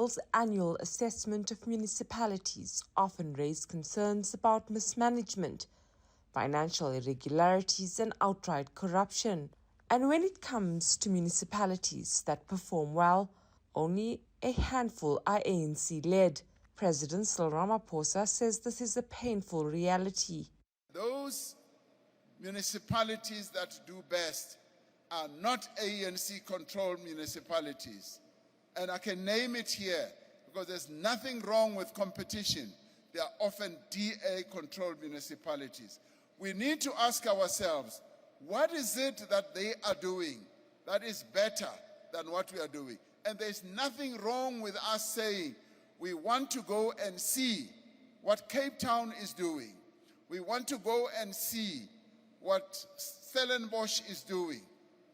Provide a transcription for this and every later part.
Cyril's annual assessment of municipalities often raised concerns about mismanagement, financial irregularities and outright corruption. And when it comes to municipalities that perform well, only a handful are ANC-led. President Cyril Ramaphosa says this is a painful reality. Those municipalities that do best are not ANC-controlled municipalities. And I can name it here because there's nothing wrong with competition. They are often DA-controlled municipalities. We need to ask ourselves, what is it that they are doing that is better than what we are doing? And there's nothing wrong with us saying we want to go and see what Cape Town is doing. We want to go and see what Stellenbosch is doing.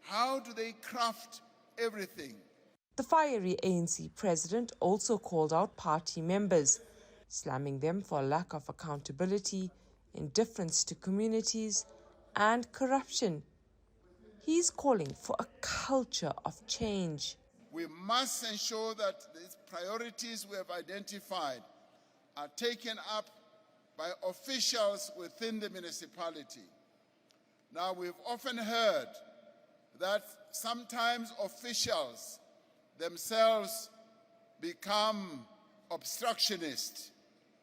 How do they craft everything? The fiery ANC president also called out party members, slamming them for lack of accountability, indifference to communities, and corruption. He's calling for a culture of change. We must ensure that these priorities we have identified are taken up by officials within the municipality. Now, we've often heard that sometimes officials themselves become obstructionists.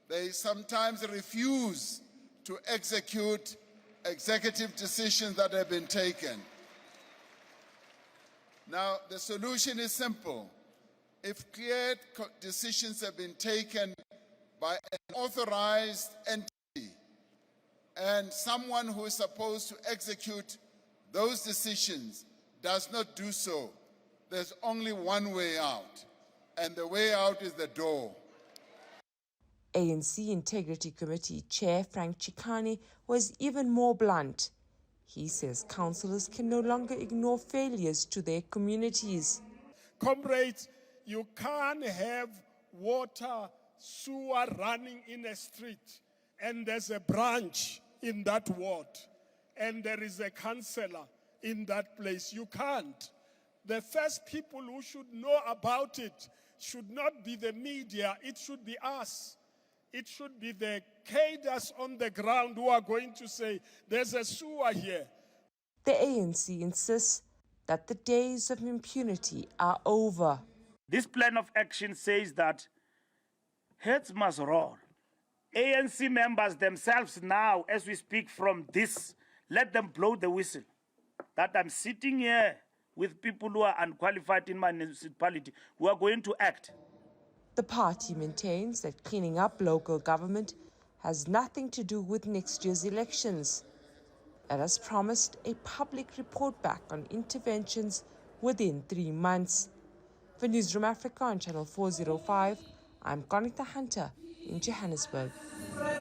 They sometimes refuse to execute executive decisions that have been taken. Now, the solution is simple. If clear decisions have been taken by an authorized entity and someone who is supposed to execute those decisions does not do so, there's only one way out, and the way out is the door. ANC Integrity Committee Chair Frank Qaanitah was even more blunt. He says councillors can no longer ignore failures to their communities. Comrades, you can't have water, sewer running in a street, and there's a branch in that ward, and there is a councillor in that place. You can't. The first people who should know about it should not be the media, it should be us. It should be the cadres on the ground who are going to say, there's a sewer here. The ANC insists that the days of impunity are over. This plan of action says that heads must roll. ANC members themselves now, as we speak from this, let them blow the whistle. That I'm sitting here with people who are unqualified in my municipality, who are going to act. The party maintains that cleaning up local government has nothing to do with next year's elections. It has promised a public report back on interventions within 3 months. For Newzroom Afrika on Channel 405, I'm Qaanitah in Johannesburg.